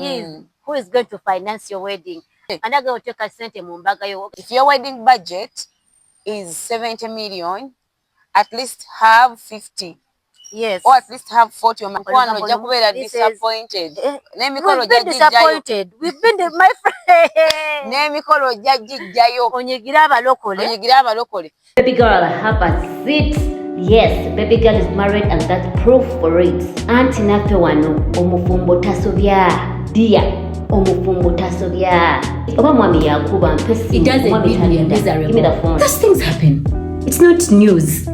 is who is going to finance your wedding. And I go take a Sente Mbaga. If your wedding budget is 70 million, at least have 50. Yes. Or at least have 40. He says, disappointed. We've been disappointed. We've been, my friend. Baby girl, have a seat. Yes, baby girl is married and that's proof for it. Auntie nafe wano, omufumbo tasobya. Dia, omufumbo tasobya. Oba mwami yakuba mpesi. It doesn't mean we are miserable. Give me the phone. Those things happen. It's not news.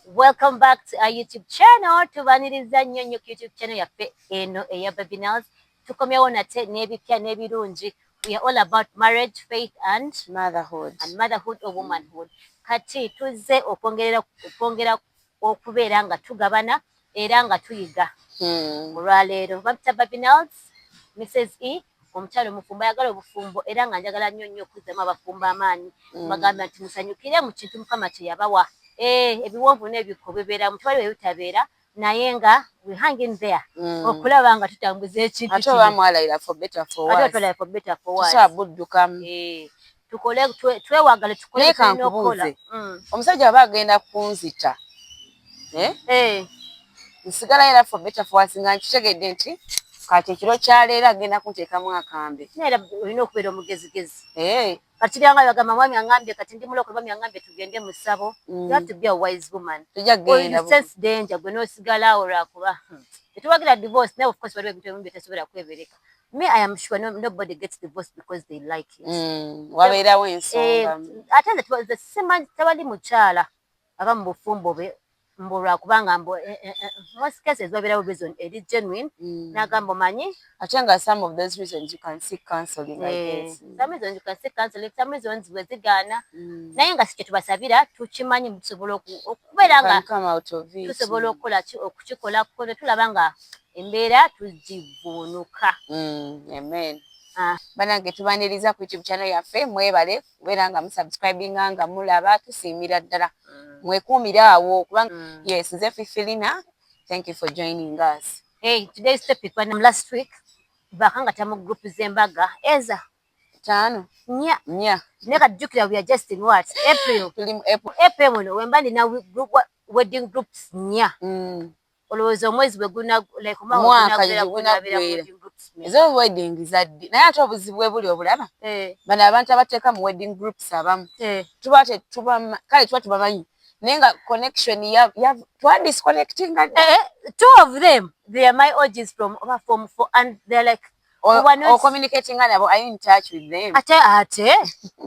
Welcome back to our YouTube channel. Tubaniriza nnyo YouTube channel yaffe eno eya Babinals. Tukomyewo nate n'ebipya n'ebirungi. We are all about marriage, faith and motherhood or womanhood. Kati tuze okwongera okubeera nga tugabana era nga tuyiga. Olwaleero babita Babinals, Mrs. E. Omukyalo omufumbo ayagala obufumbo era nga njagala nnyo okuzzamu abafumbo amaanyi. Bagamba nti musanyukire mu kintu Mukama kye yabawa. Ebiwonvu n'ebikko bibeera mu twali bitabeera naye nga we hang in there okulaba nga tutambuza ekintu ate bamwalayira for better for worse tusaabuddukamu tukole twewagale tukole n'okukola omusajja aba agenda kunzita nsigala era for better for worse nga nkitegedde nti kati ekiro kyaleero agenda kunteekamu akambe neera olina okubeera omugezigezi kati byanga bagamba mwami angambye kati ndi muloko mwami angambye tugende mu ssabo. You have to be a wise woman. Tujagenda you sense danger gwe n'osigala awo lwakuba tetuwagira divorce naye of course waliwo ebintu ebimu bitasobola kwebereka. Me, I am sure nobody gets divorced because they like it. Wabeerawo ensonga ate nze simanyi tewali mukyala aba mu bufumbo be mbulwa kubanga most cases wabeerawo reason eri genuine n'agamba omanyi ate nga some of those reasons you can seek counseling I guess. Some reasons you can seek counseling, some reasons bwe zigaana naye nga si kye tubasabira tukimanyi tusobola okubeera nga tusobola okukikola ne tulaba nga embeera tugivuunuka. Amen. Banange tubaniriza ku YouTube channel yaffe mwebale kubeera nga musubscribinga nga mulaba tusiimira ddala mwekuumira awo kubanga yes nze Alina, thank you for joining us. Today's topic last week bakanga tamu group z'Embaga eza 5 nya nekajjukira we are just in what April muno wemba ndina wedding groups nya olowooza omwezi bwe guna like mwaka ezo wedding zaddi naye ate obuzibu bwe buli obulaba bano abantu abateeka mu wedding groups abamu tuba kale tuba tubamanyi naye nga connection twa disconnecting two of them they are my OGs from form 4 and they're like or communicating nabo are you in touch with them ate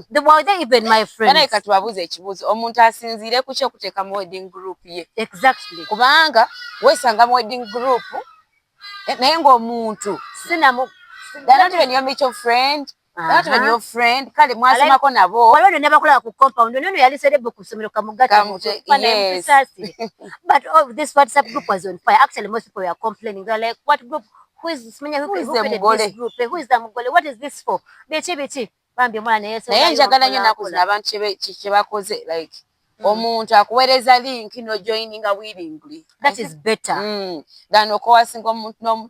they even my friends bana ikatubabuza ekibuzo omuntu asinziire ku kyo kuteeka mu wedding group ye exactly kubanga weesanga mu wedding group naye ng'omuntu they're not even your mutual friend. Not even your friend. Kale mwasomako nabo. Waliwo ne bakola ku compound. Nno yali serebe ku ssomero kamugata. Yes. But this WhatsApp group was on fire. Actually, most people were complaining. They're like, what group? Who is this group? Who is the Mugole? What is this for? Bichi. Bambi mwana yeso. Naye njagala nnyo nakuzina abantu kye bakoze like omuntu akuweereza link no joining willingly. That is better. Than okowasinga omuntu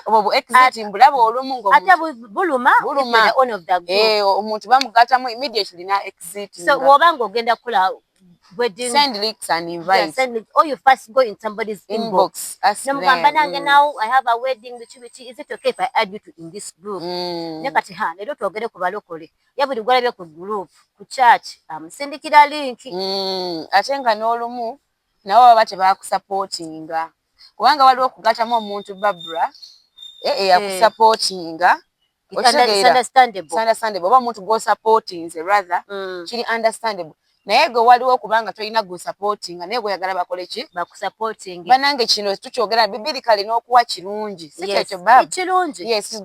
obo exit mbulaba olumu ngo ate buluma the owner of the group omuntu bamugatamu immediately na exit so wobanga ogenda kula wedding send links and invite or you first go in somebody's inbox namugamba nange now I have a wedding is it okay if I add you to in this group nekati lero twogere ku balokole yabuli gwalabye ku group ku church sindikira link ate nga n'olumu nawo baba tebakusupportinga kubanga waliwo okugatamu omuntu Barbara eyakusupportinga understandable oba omuntu gw'osupportinze rather kiri understandable naye gwe waliwo kubanga tolina gw'osupportinga naye gw'oyagala bakole ki bakusupporting banange kino tukyogera bibirikali n'okuwa kirungi si kyekyo baba kirungi yes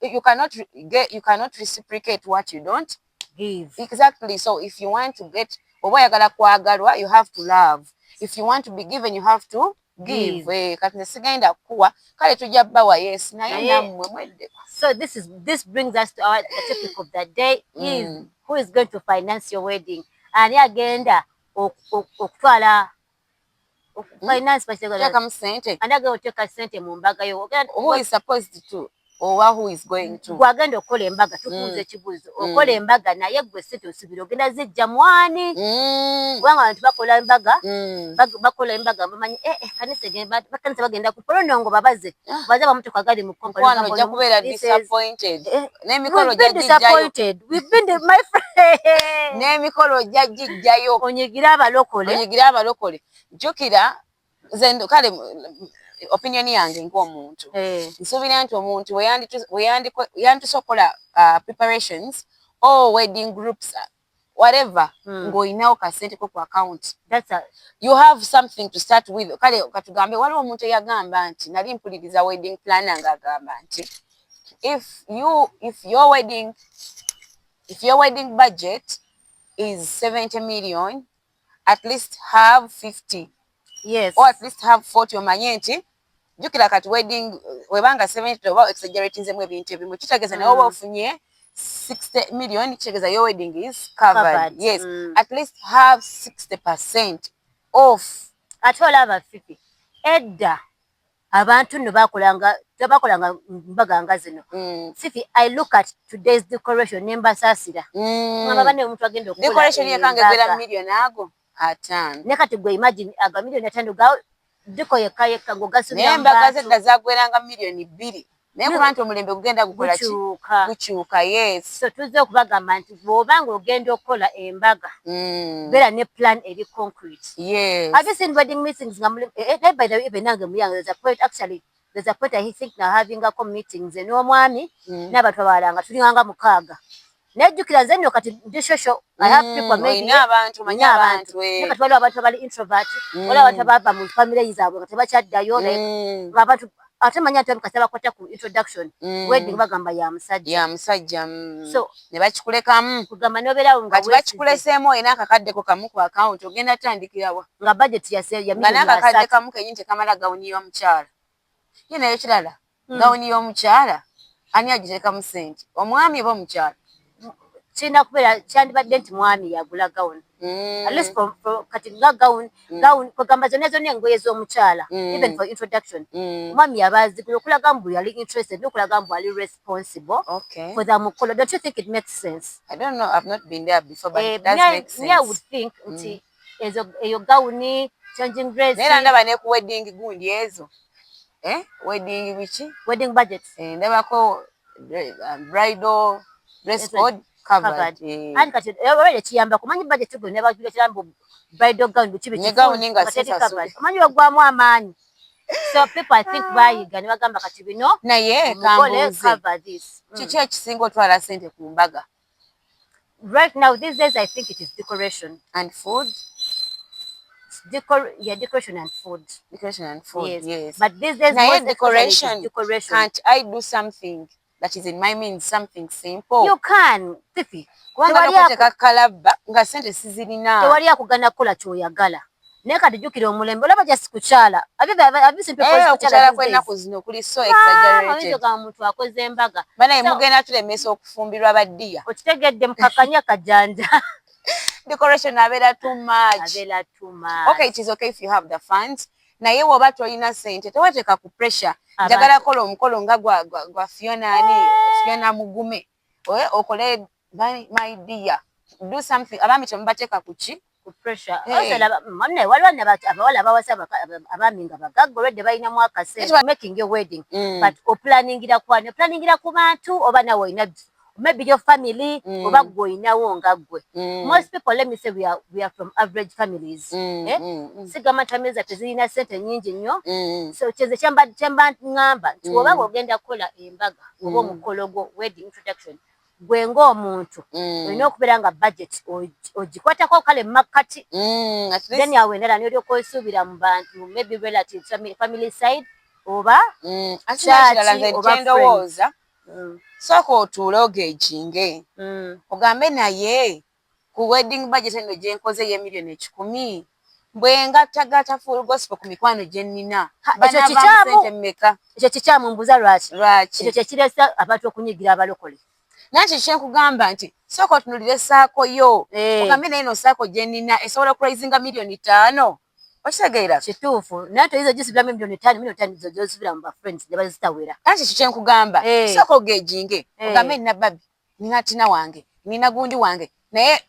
you cannot reciprocate what you don't give exactly so if you want to get oba oyagala kwagalwa you have to love if you want to be given you have to give kati nesigenda kuwa kale tujja bawa yes naye namwe mwedde. So this brings us to the topic of the day is who is going to finance your wedding ani agenda okutwala finance particular Teka mu sente. Anaga oteka sente mu mbaga yo. Who is supposed to or who is going to? Gwagenda okola embaga tukuuza ekibuuzo. Okola embaga naye gwe sente osubira ogenda zijja mwani. Kubanga abantu bakola embaga. Bakola embaga bamanyi kanisa bagenda ku polonongo babaze. Baze bamutu kwagali mu kompani. Kwano ojja kubeera disappointed. N'emikolo disappointed. We've been my friend. N'emikolo ojja gijjayo. Onyigira abalokole. Jjukira zendo kale opinion yange ng'omuntu nsuubira nti omuntu weyandise okola preparations or wedding groups whatever ng'olinawo kasente ko ku account you have something to start with kale katugambe waliwo omuntu eyagamba nti nali mpuliriza wedding planner ng'agamba nti if your wedding budget is 70 million at least have 50 yes or at least have 40 omanye nti jukira kati wedding webanga 70 oba exaggerating ebintu ebimu kitegeeza nawe oba ofunye 60 million kitegeeza your wedding is covered. Yes at least have 60% off ate olaba 50 edda abantu nno bakolanga mbaga nga zino sifi I look at today's decoration nembasaasira ngamba bane omuntu agenda okukola decoration yekangegera million ago atano ne kati gwe imagine aga million atano ga diko yekayeka ngo gasubira nembaga zedda zagweranga million 2 naye kuba nti omulembe gugenda gukola gukyuka yes so tuze okubagamba nti bw'obanga ogenda okukola embaga beera ne plan eri concrete yes have you seen wedding meetings by the way even nange muyange there's a point I think now having a meetings n'omwami n'abantu abalanga tulinganga mukaaga nejjukira nze nno kati ndi social I have people maybe abantu kati waliwo abantu abali introvert waliwo abantu abava mu family zaabwe nga tebakyaddayo abantu ate manya nti abikasa bakwata ku introduction wedding bagamba ya musajja so ne bakikulekamu kugamba n'obeerawo nga kati bakikuleseemu olina akakaddeko kamu ku account ogenda tandikirawa nga budget ya nga n'akakadde kamu kenyini tekamala gawuni y'omukyala ye nayo kirala gawuni y'omukyala ani agiteeka mu sente omwami oba omukyala kirina kubeera kyandibadde nti mwami yagula gawuni at least kati nga gawuni kugamba zonna engoye z'omukyala even for introduction omwami yabazigula okulaga mbu yali interested n'okulaga mbu ali responsible for the mukolo. Don't you think it makes sense? I don't know, I've not been there before, but it does make sense. I would think nti eyo gawuni changing dress naye ndaba ne ku wedding gundi ezo wedding biki wedding budget ndabako bridal dress code covered and kati already kiyamba kumanyi budget go ne bagula kirambo bridal gown bichi ne gown nga sasa kumanyi ogwamu amaanyi so people I think bayiga ne bagamba kati bino naye cover this kiki ekisinga otwala sente ku mbaga right now these days I think it is decoration and food. Decoration and food. Yes. But these days, now decoration. Can't I do something that is in my means, something simple? You can. Tifi. Nga sente sizirina. Tewali akugana kola kyoyagala. Naye kati jjukira omulembe olaba just kukyala. Abisi kukyala kw'ennaku zino kuli so exaggerated. Omuntu akoze embaga. Banaye mugenda tulemesa okufumbirwa baddiya. Okitegedde mukakanya kajanja. Decoration abela too much. Okay, it is okay if you have the funds. Naye woba tolina sente tewateeka ku pressure. Njagala kola omukolo nga gwa Fiona Mugume. Okole my dear. Do something. Abami temubateeka ku ki? Ku pressure. Waliwo abawala abawasa abami nga bagagga olwedde balina mu akasente. Making your wedding. But oplanningira kwani? Oplanningira ku bantu oba nawe olina maybe your family oba gw'olinawo nga ggwe. Most people, let me say, we are from average families. Sigama families that zirina sente nnyingi nnyo. So kyeze kyemba ngamba nti bw'oba ogenda kukola embaga oba omukolo gwo wedding introduction gwe ng'omuntu olina okubeera nga budget ogikwatako kale makkati then awo endala n'olyoka osuubira mu bantu maybe relatives family side oba church oba friends. Sooka otuule ogeejinge ogambe naye ku wedding budget eno gye nkoze y'emiliyoni 10 bwe ngattagatta full gospel ku mikwano gye nnina banavaamu sente mmeka? Ekyo kikyamu mbuuza lwaki? Ekyo kye kiresa abantu okunyigira abalokole. Nakyo kye nkugamba nti sooka otunuulire saako yo ogambe naye no saako gye nnina esobola okuraisinga miliyoni 5 okitegeera kituufu naye toyinza gisibiramu milioni 5 zosubira mu bafriends ne bazitawera anti kyo kyenkugamba sooka ogejinge ogambe nina babi nina tina wange nina gundi wange naye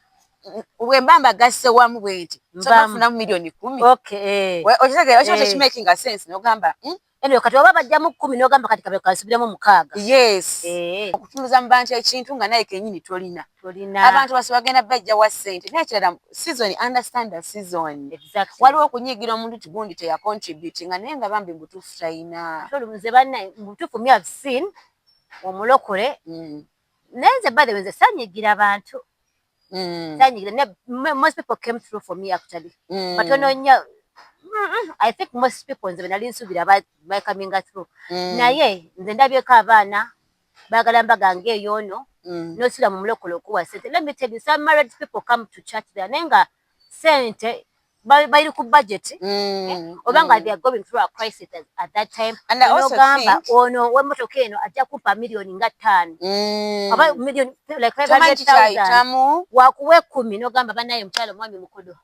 bwe mbamba gasse wamu bwe nti sobafunamu milioni 10 okitegeera okyo tekimakinga sense nogamba anyway kati oba bajjamu 10 n'ogamba kati kabe kasubiramu 6 yes okutunuza mu bantu ekintu nga naye kenyini tolina abantu basi bagenda bajja wa sente naye kirala season understand the season waliwo okunyigira omuntu tigundi teya contributing naye nga bambi butuufu talina nze bannaye butuufu me have seen omulokole naye nze by the way nze sanyigira abantu sanyigira most people came through for me actually but ononya I think most people nze benali nsubira by coming through naye nze ndabyeko abaana bagala Mbaga ngeeyo ono nosira mu mulokole okuwa sente. Let me tell you, some married people come to church there nenga sente bali ku budget obanga they are going through a crisis at that time and I also think ono wemotoka eno ajja kupa milioni nga 5 aba milioni like 500,000 wakuwe 10 nogamba banaye mchalo mwami mukodo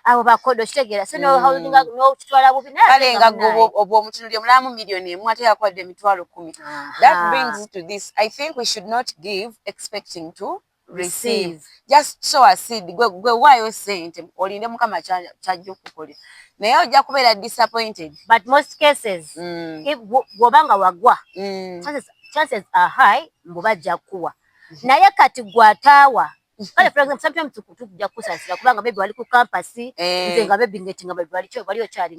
abo bakodo kitegeera so no holding no kitwala bubi naye kale nga gobo obwo omutunulye mulamu milioni 1 ate yakwadde emitwalo 10 that brings to this I think we should not give expecting to receive just sow a seed gwe wayo sente olinde mukama kyajja okukolera naye ojja kubeera disappointed but most cases if wobanga wagwa chances are high mbubajja kuwa naye kati gwatawa kale for example sometimes tukujja kusasira kubanga maybe wali ku campus nze nga maybe ngetinga bali okyali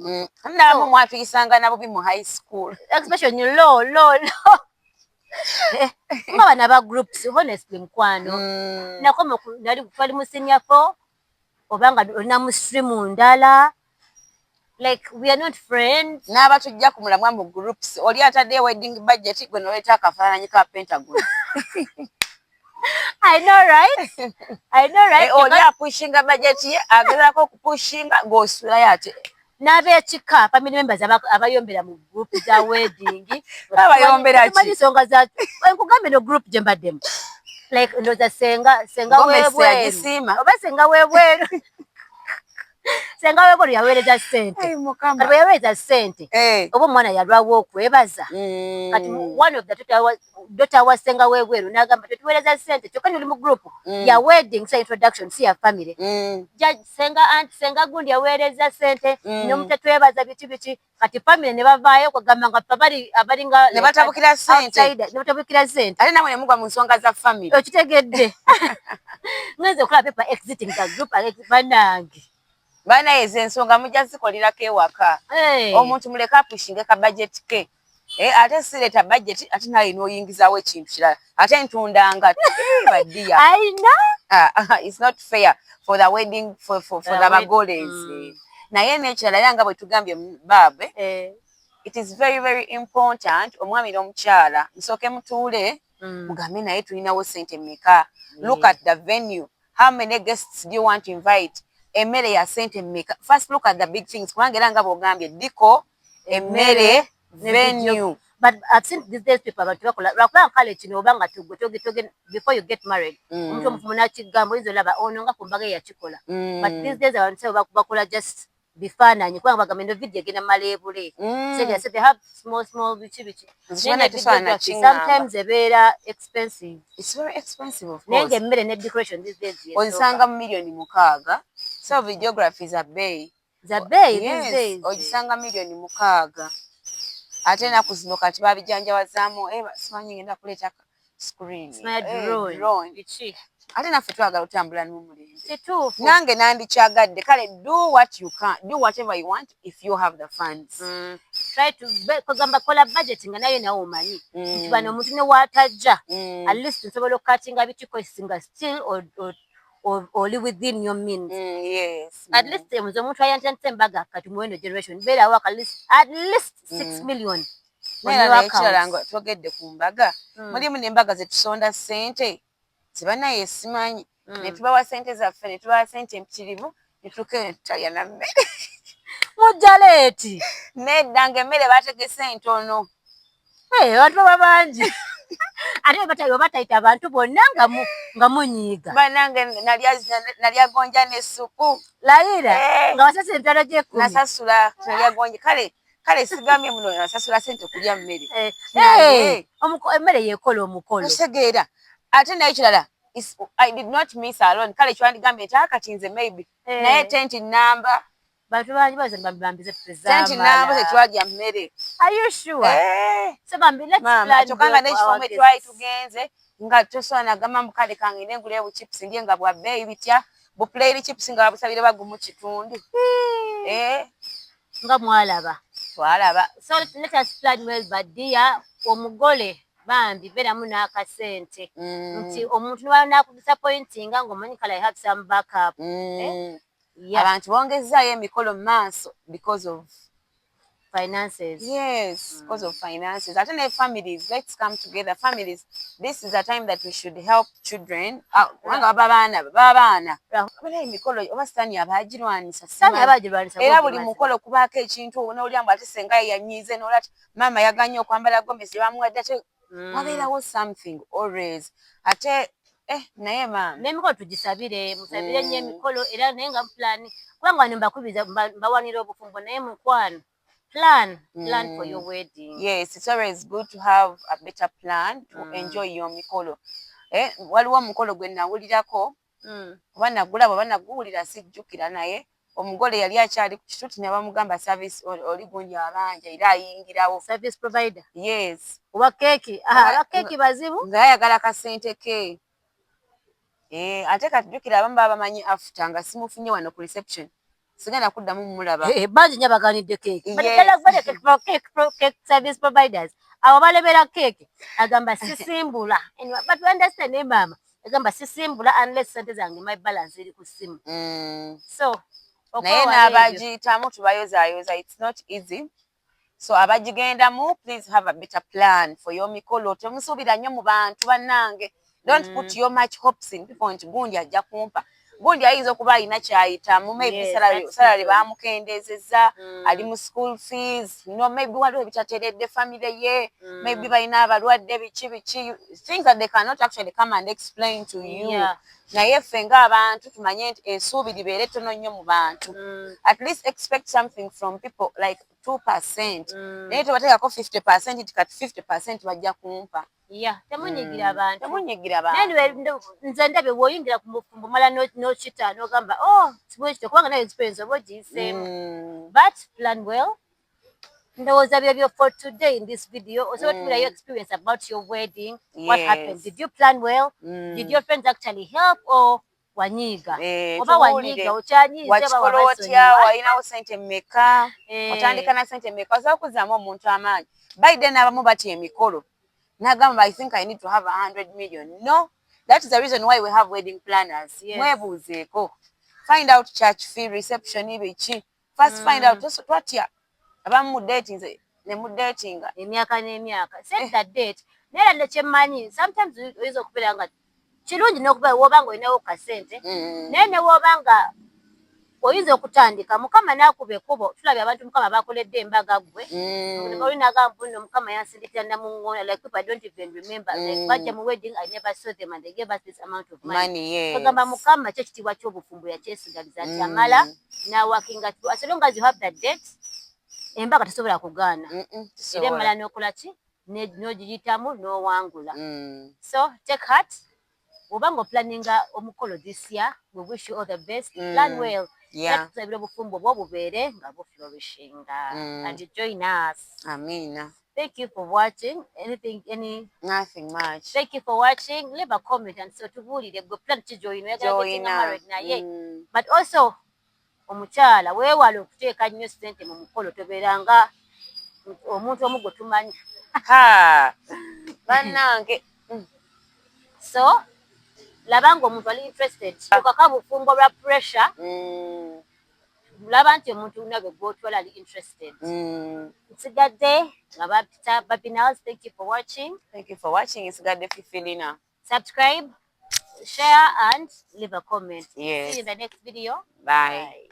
nabo mwatuyisanga nabo bi mu high school especially low maba naba groups honestly mkwano nakoma nali kwali mu senior 4 obanga na mu stream ndala like we are not friends naba tujja kumulamwa mu groups oli atadde wedding budget gwe noleta akafaananyi ka Pentagon I know right oli apushinga budget ye agerako kupushinga ng'osula yate n'abekika family members abayombera mu group za wedding abayombera ki songa za enkugambe no group je mbaddemu like ndoza senga webwe oba senga webwe senga webwe yaweereza sente kati yaweereza sente oba omwana yalwawo okwebaza kati one of the daughter wa senga webweru n'agamba tuweereza sente kyokka oli mu group ya wedding sa introduction si ya family senga gundi yaweereza sente n'omutetwebaza biki kati family ne bavaayo kugamba nga abalinga ne batabukira sente ate namwe ne mugwa mu nsonga za family okitegedde ngenze okulaba paper exiting the group banange bana eze ensonga mujja zikolirako ewaka omuntu muleka apushinge ka budget ke ate sireta budget ate naye n'oyingizawo ekintu kirala ate ntundanga badiya it's not fair for the wedding for the bagoles naye n'ekirala era nga bwe tugambye baabe it is very very important omwami n'omukyala musooke mutuule mugambe naye tulinawo sente mmeka look at the venue how many guests do you want to invite emmere ya sente mmeka first look at the big things kubanga era nga bw'ogambye diko emmere venue but I've seen these days people abantu bakola lwakubanga kale kino obanga toge before you get married omuntu omufumu n'akigamba oyinza olaba ono nga ku Mbaga yakikola but these days abantu bakola just bifaananyi kubanga bagamba eno video egenda maleebule so they have small biki sometimes ebeera expensive it's very expensive of course nenga emmere ne decoration these days ozisanga mu milioni 6 so videography za bay these days ogisanga milioni 6 ate naku zino kati babijanjawazaamu simanyi ngenda kuleeta screen drone ate naffe twagala otambula n'omulembe nange nandikyagadde kale do what you can do whatever you want if you have the funds try to kugamba kola budget nga naye nawe omanyi nti bano omuntu ne waatajja at least nsobola okukatinga bitikosinga still or within your means yes at least omuntu ayantantse Mbaga kati muwendo generation beera waka at least 6 million ekirala twogedde ku Mbaga mulimu n'embaga zetusonda sente zibanaye esimanyi ne tubawa sente zaffe ne tubawa sente empitirivu ne tutuuka tutalya na mmere mujja leeti nedda ng'emmere baategese ntono abantu baba bangi ate batayita abantu bonna nga nga munyiiga banange nalya gonja n'essupu layira nga wasasa emitwalo gy'ekkumi nasasula nalya gonja kale sigamye muno nasasula sente kulya mmere emmere yeekola omukolo otegeera ate naye kirala I did not miss alone kale kyandigambye nti akati nze maybe naye tenti namba bantu bangi bambize tenti namba tetwalya mmere Are you sure? So Bambi, let's plan. Chokanga n'ekifo twali tugenze nga tosobola nagamba mukale kange nengula bu chips ndye nga bwa bbeeyi bitya bupuleeri chips nga babusabire bagumu kitundu nga mwalaba twalaba. So let us plan well, but dear omugole Bambi beeramu n'akasente nti omuntu niba nakudisappointinga ng'omanyi kala I have some backup. Abantu bongezaayo emikolo mu maaso because of finances. Yes, because of finances. Ate ne families, let's come together. Families, this is a time that we should help children. Wanga babaana. Abala emikolo obasitani abagirwanisa. Sitani abagirwanisa. Era buli mukolo kubaako ekintu n'olyamba ate senga yanyize n'olati mama yaganye okwambala gomesi bamuwadde ate wabeerawo something always. Ate naye mama n'emikolo tugisabire musabire nnyo emikolo era naye nga mupulani kubanga wano mbakubiza mbawanira obufumbo naye mukwano plan for your wedding. Yes, it's always good to have a better plan to enjoy your mikolo. Waliwo omukolo gwe nawulirako oba nagulaba oba naguwulira sijjukira naye omugole yali akyali ku kituuti ne bamugamba service oli gundi abanja era ayingirawo service provider. Yes. Oba keeki keeki bazibu ng'ayagala kasente ke. Ate katujjukira abamu baba bamanyi after nga simufunye wano ku reception sigenda kuddamu mulaba. Bangi nnyo baganidde keeki. Cake service providers. Abo balebera keeki agamba sisimbula. But we understand mama. Agamba sisimbula unless sente zange my balance eri ku simu. So naye n'abagiyitamu tubayozaayoza it's not easy. So abagigendamu please have a better plan for your mikolo. Temusuubira nnyo mu bantu bannange. Don't put your much hopes in people nti gundi ajja kumpa. Gundi ayinza okuba alina kyayitamu maybe salary bamukendezeza ali mu school fees maybe waliwo ebitateredde family ye maybe balina abalwadde biki things that they cannot actually come and explain to you. Naye ffe ng'abantu tumanye nti ensuubi libeere tono nnyo mu bantu. At least expect something from people like 2%. Naye tebateekako 50% nti kati 50% bajja kumpa. Temunyigira abantu. Temunyigira abantu. Nze ndabye bw'oyingira ku mufumbo mala n'okita n'ogamba sibwekito kubanga nayo experience oba ogiyiseemu. But plan well. Ndowooza byebyo for today in this video. Osobola otubulira your experience about your wedding. What happened? Did you plan well? Did your friends actually help or wanyiiga? Oba wanyiiga okyanyiize wakikola otya walinawo sente mmeka otandika na sente mmeka osobola okuzzaamu omuntu amaanyi. By then abamu batya emikolo. Nagamba, I think I need to have 100 million. No, that is the reason why we have wedding planners. Mwebuuzeeko. Find out church fee, reception, ibiki. First find out twatya. Abamu mu dating ne mu datinga. Emyaka n'emyaka. Set that date. Neera nekyemanyi, sometimes oyinza okubeera nga kirungi n'okuba w'obanga olinawo kasente. Naye ne w'obanga oyinza okutandika mukama n'akuba ekkubo tulabye abantu mukama bakoledde embaga gwe olinaga mpuno mukama yansindikira namuŋŋoona like people I don't even remember like bajja mu wedding I never saw them and they gave us this amount of money. Tugamba mukama kyo ekitiibwa ky'obufumbo yakyesigaliza nti amala n'awakinga as long as you have that date embaga tesobola kugaana era emala n'okola ki n'ogiyitamu n'owangula. So take heart. Obanga planninga omukolo this year, we wish you all the best. Plan well. Tusabire obufumbo bwo bubeere nga buflourishing and join us. Amina. Thank you for watching. Nothing much. Thank you for watching. Leave a comment and so tubuulire gwe plan ki join married naye. But also omukyala weewale okuteeka nnyo sente mu mukolo tobeeranga omuntu omu gwe tumanyi. Bannange. So labanga omuntu ali interested okaka bufumbo bwa pressure laba nti omuntu nabe gwotwala ali interested. Nsigadde nga bapita babinals. Thank you for watching. Nsigadde Fifilina. Subscribe, share and leave a comment. Yes. See you in the next video. Bye.